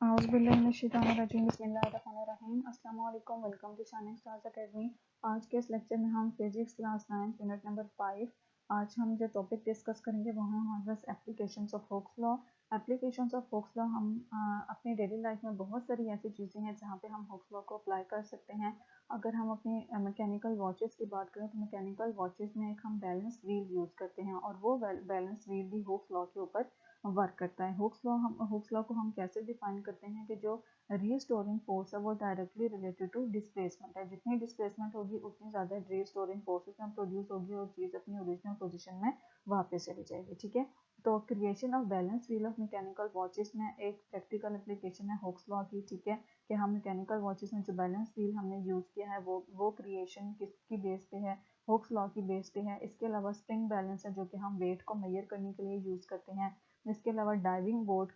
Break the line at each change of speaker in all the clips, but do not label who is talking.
बिस्मिल्लाहिर्रहमानिर्रहीम अस्सलाम वालेकुम। Welcome to Shining Stars Academy. आज के इस लेक्चर में हम फिजिक्स क्लास 9 यूनिट नंबर 5 आज हम जो टॉपिक डिस्कस करेंगे वो है हमारे पास applications of Hooke's law. Applications of Hooke's law हम अपनी डेली लाइफ में बहुत सारी ऐसी चीज़ें हैं जहाँ पे हम हुक्स लॉ को अप्लाई कर सकते हैं। अगर हम अपनी मैकेनिकल वॉचेस की बात करें तो मैकेनिकल वॉचेस में एक हम बैलेंस व्हील यूज़ करते हैं और वो बैलेंस व्हील भी हुक्स लॉ के ऊपर वर्क करता है। हुक्स लॉ को हम कैसे डिफाइन करते हैं कि जो रीस्टोरिंग फोर्स है वो डायरेक्टली रिलेटेड टू डिस्प्लेसमेंट है। जितनी डिस्प्लेसमेंट होगी उतनी ज़्यादा रीस्टोरिंग फोर्सेस में प्रोड्यूस होगी और चीज़ अपनी ओरिजिनल पोजीशन में वापस चली जाएगी। ठीक है, तो creation of balance wheel of mechanical watches में एक प्रैक्टिकल एप्लीकेशन है हुक्स लॉ की। ठीक है, कि हम मैकेनिकल वॉचेस में जो बैलेंस व्हील हमने यूज़ किया है वो क्रिएशन किसकी बेस पे है, हुक्स लॉ की बेस पे है। इसके अलावा स्प्रिंग बैलेंस है जो कि हम वेट को मेजर करने के लिए यूज़ करते हैं। इसके अलावा डाइविंग बोर्ड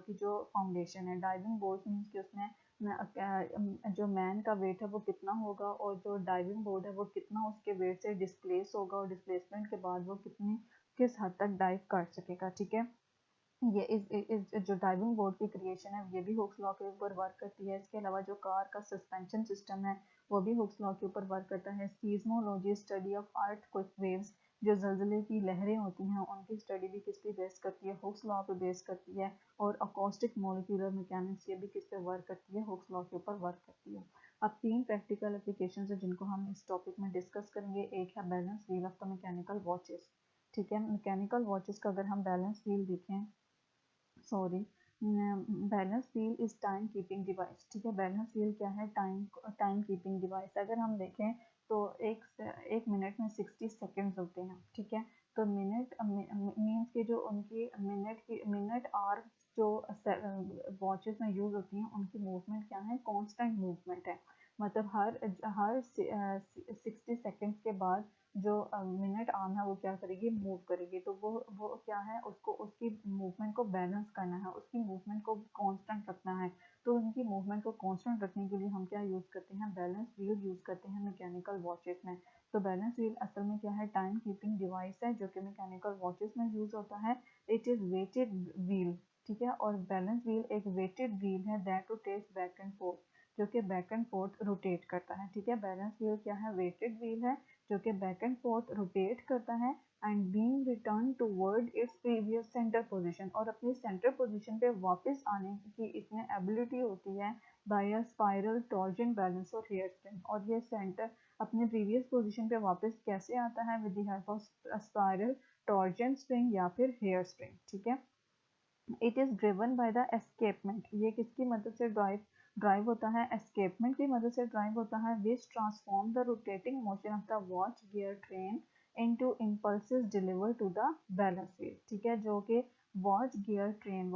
की जो फाउंडेशन है, डाइविंग बोर्ड मीन्स कि उसमें जो मैन का वेट है वो कितना होगा और जो डाइविंग बोर्ड है वो कितना उसके वेट से डिस्प्लेस होगा और डिस्प्लेसमेंट के बाद वो किस हद तक डाइव कर सकेगा। ठीक है, ये इस जो डाइविंग बोर्ड की क्रिएशन है ये भी हुक्स लॉ के ऊपर वर्क करती है। इसके अलावा जो कार का सस्पेंशन सिस्टम है वो भी हुक्स लॉ के ऊपर वर्क करता है। Seismology study of earthquake waves, जो ज़लज़ले की लहरें होती हैं उनकी स्टडी भी किस पे बेस करती है, हुक्स लॉ पे बेस करती है। और अकॉस्टिक मॉलिक्यूलर मैकेनिक्स ये भी किस पे वर्क करती है, हुक्स लॉ के ऊपर वर्क करती है। अब तीन प्रैक्टिकल एप्लीकेशन है जिनको हम इस टॉपिक में डिस्कस करेंगे। एक है balance wheel of the mechanical watches. ठीक है, मैकेनिकल वॉचेस का अगर हम बैलेंस व्हील देखें, sorry, balance wheel is time keeping device. ठीक है, बैलेंस व्हील क्या है, टाइम कीपिंग डिवाइस। अगर हम देखें तो एक मिनट में 60 सेकेंड्स होते हैं। ठीक है, तो मिनट मीन्स के जो उनकी मिनट आर जो वॉचेस में यूज होती हैं उनकी मूवमेंट क्या है, कांस्टेंट मूवमेंट है। मतलब हर 60 सेकेंड्स के बाद जो मिनट आर्म है वो क्या करेगी, मूव करेगी। तो वो क्या है, उसको उसकी मूवमेंट को बैलेंस करना है, उसकी मूवमेंट को कांस्टेंट रखना है। तो उनकी मूवमेंट को कांस्टेंट रखने के लिए हम क्या यूज़ करते हैं, बैलेंस व्हील यूज़ करते हैं मैकेनिकल वॉचेस में। तो बैलेंस व्हील असल में क्या है, टाइम कीपिंग डिवाइस है जो कि मैकेनिकल वॉचेस में यूज़ होता है। It is weighted wheel. ठीक है, और बैलेंस व्हील एक वेटेड व्हील है that rotates back and forth, जो कि बैक एंड फोर्थ रोटेट करता है। ठीक है, बैलेंस व्हील क्या है, वेटेड व्हील है जो कि बैक एंड फोर्थ रोटेट करता है and being return toward its previous centre position, और अपनी सेंटर पोजीशन पे वापस आने की इसमें एबिलिटी होती है by a spiral torsion balance और हेयर स्प्रिंग। और ये सेंटर अपने प्रीवियस पोजीशन पे वापस कैसे आता है, with the help of spiral torsion spring या फिर हेयर स्प्रिंग। ठीक है, it is driven by the escapement, ये किसकी मदद से ड्राइव होता है, एस्केपमेंट की मदद से ड्राइव होता है। Which transform the rotating motion of the watch gear train into impulses deliver to the balance wheel. ठीक है, जो कि वॉच गियर ट्रेन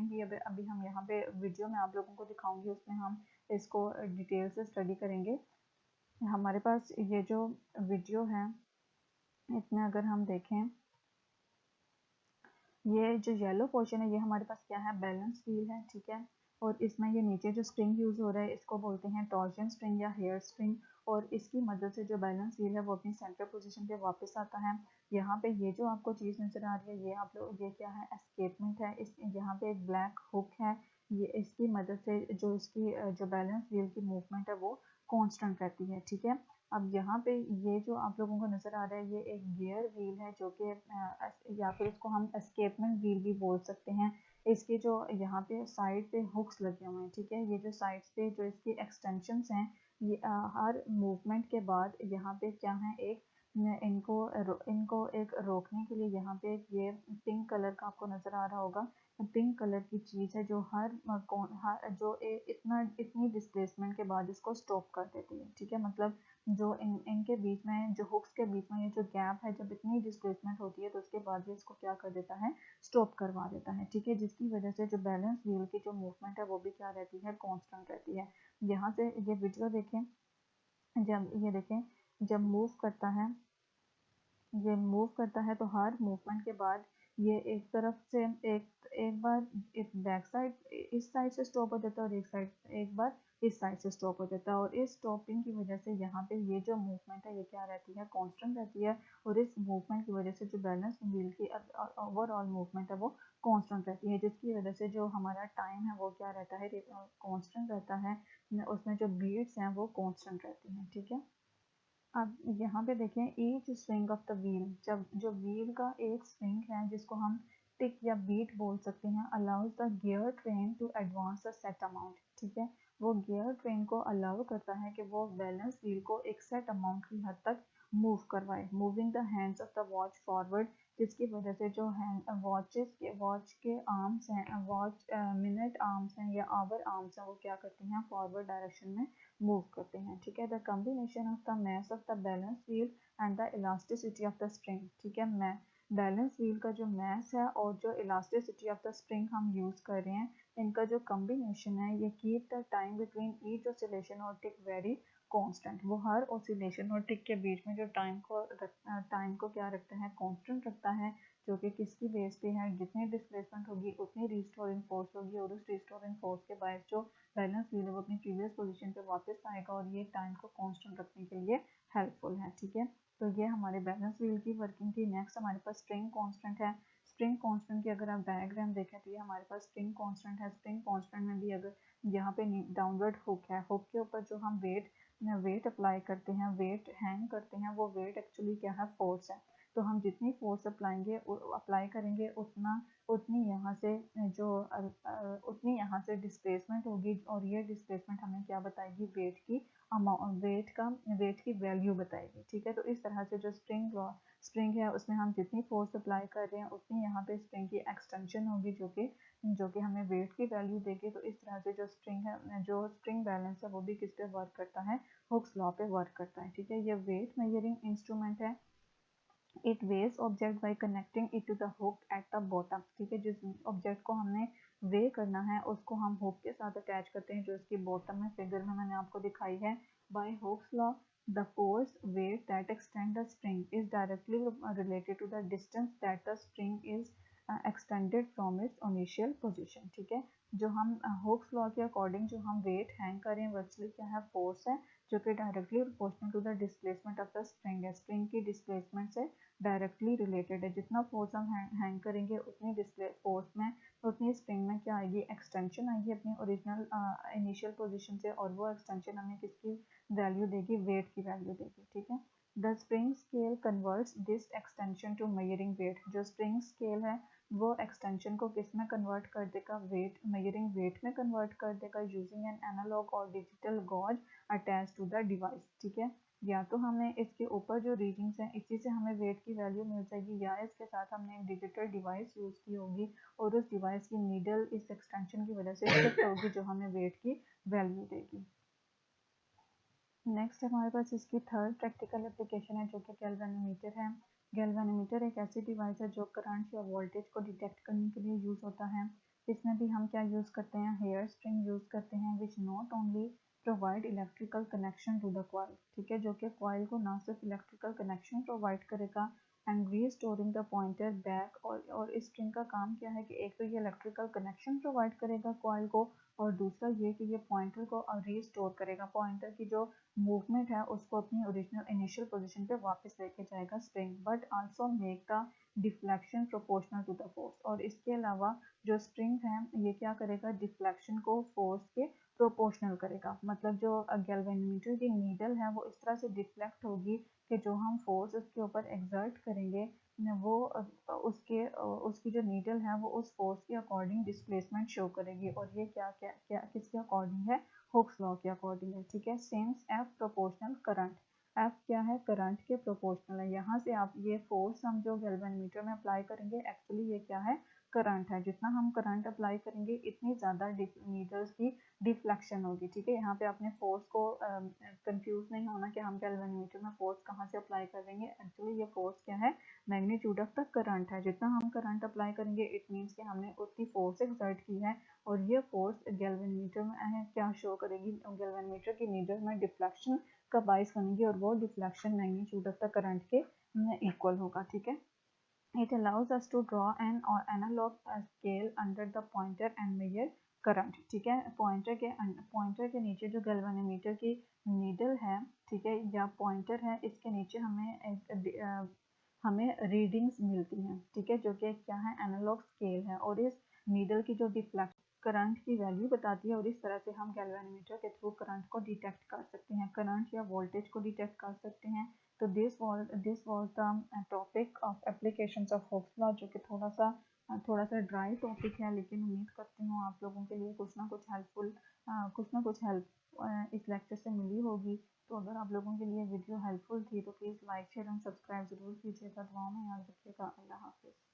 भी अभी हम यहाँ पे वीडियो में आप लोगों को दिखाऊंगी, उसमें हम इसको डिटेल से स्टडी करेंगे। हमारे पास ये जो वीडियो है इसमें अगर हम देखें, ये जो येलो पोर्शन है ये हमारे पास क्या है, बैलेंस व्हील है। ठीक है, और इसमें ये नीचे जो स्प्रिंग यूज़ हो रहा है इसको बोलते हैं टॉर्जन स्प्रिंग या हेयर स्प्रिंग, और इसकी मदद से जो बैलेंस व्हील है वो अपनी सेंटर पोजीशन पे वापस आता है। यहाँ पे ये जो आपको चीज़ नज़र आ रही है ये आप लोग, ये क्या है, एस्केपमेंट है। इस यहाँ पे एक ब्लैक हुक है, ये इसकी मदद से जो इसकी जो बैलेंस व्हील की मूवमेंट है वो कांस्टेंट रहती है। ठीक है, अब यहाँ पे ये जो आप लोगों को नज़र आ रहा है ये एक गियर व्हील है जो कि या फिर इसको हम एस्केपमेंट व्हील भी बोल सकते हैं। इसके जो यहाँ पे साइड पे हुक्स लगे हुए हैं। ठीक है, ये जो साइड्स पे जो इसकी एक्सटेंशंस हैं ये हर मूवमेंट के बाद यहाँ पे क्या है, एक इनको एक रोकने के लिए यहाँ पे ये पिंक कलर का आपको नज़र आ रहा होगा, पिंक कलर की चीज़ है जो इतनी डिस्प्लेसमेंट के बाद इसको स्टॉप कर देती है। ठीक है, मतलब जो इनके बीच में, जो हुक्स के बीच में ये जो गैप है, जब इतनी डिस्प्लेसमेंट होती है तो उसके बाद ये इसको क्या कर देता है, स्टॉप करवा देता है। ठीक है, जिसकी वजह से जो बैलेंस व्हील की जो मूवमेंट है वो भी क्या रहती है, कांस्टेंट रहती है। यहाँ से ये वीडियो देखें, जब ये देखें जब मूव करता है, ये मूव करता है तो हर मूवमेंट के बाद ये एक तरफ से एक बार एक बैक साइड इस साइड से स्टॉप हो जाता है और एक बार इस साइड से स्टॉप हो जाता है, और इस स्टॉपिंग की वजह से यहाँ पे ये जो मूवमेंट है ये क्या रहती है, कांस्टेंट रहती है। और इस मूवमेंट की वजह से जो बैलेंस व्हील की ओवरऑल मूवमेंट है वो कांस्टेंट रहती है, जिसकी वजह से जो हमारा टाइम है वो क्या रहता है, कांस्टेंट रहता है। उसमें जो बीट्स हैं वो कांस्टेंट रहती हैं, ठीक है। अब यहाँ पे देखें, each swing of the wheel, जब जो व्हील का एक स्विंग है जिसको हम टिक या बीट बोल सकते हैं, allows the gear train to advance a set amount, ठीक है। वो गियर ट्रेन को अलाउ करता है कि वो बैलेंस व्हील को एक सेट अमाउंट की हद तक मूव करवाए, moving the hands of the watch forward, जिसकी वजह से जो हैंड वॉच के आर्म्स हैं, वॉच मिनट आर्म्स हैं या आवर आर्म्स हैं, वो क्या करती हैं, फॉरवर्ड डायरेक्शन में मूव करते हैं, ठीक है। The combination of the mass of the balance wheel and the elasticity of the spring, ठीक है। मैं बैलेंस व्हील का जो मास है और जो इलास्टिसिटी ऑफ द स्प्रिंग हम यूज कर रहे हैं, इनका जो कॉम्बिनेशन है ये keep the time between each oscillation और टिक वेरी कांस्टेंट। वो हर ऑसिलेशन और टिक के बीच में जो टाइम को क्या रखता है, कांस्टेंट रखता है, जो कि किसकी बेस पे है, जितनी डिस्प्लेसमेंट होगी उतनी रिस्टोरिंग फोर्स होगी, और उस रिस्टोरिंग फोर्स के बायस जो बैलेंस व्हील है वो अपनी प्रीवियस पोजीशन पे वापस आएगा, और ये टाइम को कांस्टेंट रखने के लिए हेल्पफुल है, ठीक है। तो ये हमारे बैलेंस व्हील की वर्किंग थी। नेक्स्ट हमारे पास स्प्रिंग कांस्टेंट है। स्प्रिंग कांस्टेंट की अगर आप डायग्राम देखें तो ये हमारे पास स्प्रिंग कांस्टेंट है। स्प्रिंग कांस्टेंट में भी अगर यहाँ पे डाउनवर्ड हुक है, हुक के ऊपर जो हम वेट अप्लाई करते हैं, वेट हैंग करते हैं, वो वेट एक्चुअली क्या है, फोर्स है। तो हम जितनी फोर्स अप्लाई करेंगे उतनी यहाँ से उतनी यहाँ से डिस्प्लेसमेंट होगी, और ये डिस्प्लेसमेंट हमें क्या बताएगी, वेट की वैल्यू बताएगी, ठीक है। तो इस तरह से जो स्प्रिंग है उसमें हम जितनी फोर्स अप्लाई कर रहे हैं उतनी यहाँ पे स्प्रिंग की एक्सटेंशन होगी, जो कि हमें वेट की वैल्यू देगी। तो इस तरह से जो स्प्रिंग है, जो स्प्रिंग बैलेंस है, वो भी किस पे वर्क करता है, हुक्स लॉ पे वर्क करता है, ठीक है। ये वेट मेजरिंग इंस्ट्रूमेंट है। It weighs object by connecting it to the hook at the bottom, ठीक है। जिस ऑब्जेक्ट को हमने वे करना है उसको हम हुक के साथ अटैच करते हैं, जो इसकी बॉटम में फिगर में मैंने आपको दिखाई है। By Hooke's law the force weight that extend the spring is directly related to the distance that the spring is extended from its initial position, ठीक है। जो हम हुक्स लॉ के अकॉर्डिंग जो हम वेट हैंग करें, वर्चुअली क्या है, फोर्स है, जो कि directly proportional to the displacement of the spring है, स्प्रिंग की डिस्प्लेसमेंट से डायरेक्टली रिलेटेड है। जितना फोर्स हम हैंग करेंगे उतनी फोर्स में उतनी स्प्रिंग में क्या आएगी, एक्सटेंशन आएगी अपनी ओरिजिनल इनिशियल पोजीशन से, और वो एक्सटेंशन हमें किसकी वैल्यू देगी, वेट की वैल्यू देगी, ठीक है। The spring scale converts this extension to measuring weight. जो स्प्रिंग स्केल है वो एक्सटेंशन को किस में कन्वर्ट कर देगा, मेजरिंग वेट में कन्वर्ट कर देगा, यूजिंग एन एनालॉग और digital gauge attach to the device, ठीक है। या तो हमें इसके ऊपर जो रीडिंग्स हैं इसी से हमें वेट की वैल्यू मिल जाएगी, या इसके साथ हमने एक डिजिटल डिवाइस यूज़ की होगी और उस डिवाइस की नीडल इस एक्सटेंशन की वजह से शिफ्ट होगी, जो हमें वेट की वैल्यू देगी। नेक्स्ट हमारे पास इसकी थर्ड प्रैक्टिकल एप्लीकेशन है, जो कि गैल्वेनोमीटर है। गैल्वेनोमीटर एक ऐसी डिवाइस है जो करंट या वोल्टेज को डिटेक्ट करने के लिए यूज़ होता है। इसमें भी हम क्या यूज़ करते हैं, हेयर स्प्रिंग यूज़ करते हैं, which not only provide electrical connection to the coil, ठीक है, जो कि कॉइल को ना सिर्फ इलेक्ट्रिकल कनेक्शन प्रोवाइड करेगा and restoring the pointer back, और इस स्प्रिंग का काम क्या है कि एक तो ये इलेक्ट्रिकल कनेक्शन प्रोवाइड करेगा कॉइल को, और दूसरा ये कि ये पॉइंटर को रीस्टोर करेगा, पॉइंटर की जो मूवमेंट है उसको अपनी ओरिजिनल इनिशियल पोजीशन पे वापस लेके जाएगा spring, but also make the deflection proportional to the force. और इसके अलावा जो स्प्रिंग है ये क्या करेगा, डिफ्लेक्शन को फोर्स के प्रोपोर्शनल करेगा। मतलब जो गैल्वेनोमीटर की नीडल है वो इस तरह से डिफ्लेक्ट होगी कि जो हम फोर्स उसके ऊपर एग्जर्ट करेंगे वो उसकी जो नीडल है वो उस फोर्स के अकॉर्डिंग डिस्प्लेसमेंट शो करेगी, और ये क्या क्या क्या किसके अकॉर्डिंग है, हुक्स लॉ के अकॉर्डिंग है, ठीक है। Since F proportional current, F क्या है, करंट के प्रोपोर्शनल है। यहाँ से आप ये फोर्स हम जो गैल्वेनोमीटर में अप्लाई करेंगे, एक्चुअली ये क्या है, करंट है। जितना हम करंट अप्लाई करेंगे इतनी ज़्यादा नीडल्स की डिफ्लेक्शन होगी, ठीक है। यहाँ पे आपने फोर्स को कंफ्यूज नहीं होना कि हम गैल्वेनोमीटर में फोर्स कहाँ से अप्लाई करेंगे, एक्चुअली ये फोर्स क्या है, मैग्नीट्यूड ऑफ द करंट है। जितना हम करंट अप्लाई करेंगे इट मीन्स कि हमने उतनी फोर्स एक्सर्ट की है, और ये फोर्स गैल्वेनोमीटर में क्या शो करेगी, गैल्वेनोमीटर की नीडल में डिफ्लेक्शन का बाइस बनेगी, और वो deflection magnitude of the current के इक्वल होगा, ठीक है। It allows us to draw an or analog scale under the pointer and measure current. ठीक है, पॉइंटर के नीचे जो गैल्वेनोमीटर की नीडल है, ठीक है, या पॉइंटर है, इसके नीचे हमें रीडिंग्स मिलती हैं, ठीक है, जो कि क्या है, एनालॉग स्केल है, और इस नीडल की जो डिफ्लेक्ट करंट की वैल्यू बताती है, और इस तरह से हम गैल्वेनोमीटर के थ्रू करंट को डिटेक्ट कर सकते हैं, करंट या वोल्टेज को डिटेक्ट कर सकते हैं। तो this was the topic of applications of Hooke's law, जो कि थोड़ा सा ड्राई टॉपिक है, लेकिन उम्मीद करती हूँ आप लोगों के लिए कुछ ना कुछ हेल्प इस लेक्चर से मिली होगी। तो अगर आप लोगों के लिए वीडियो हेल्पफुल थी तो please like share and subscribe ज़रूर कीजिएगा। दुआओं में याद रखिएगा। अल्लाह हाफिज़।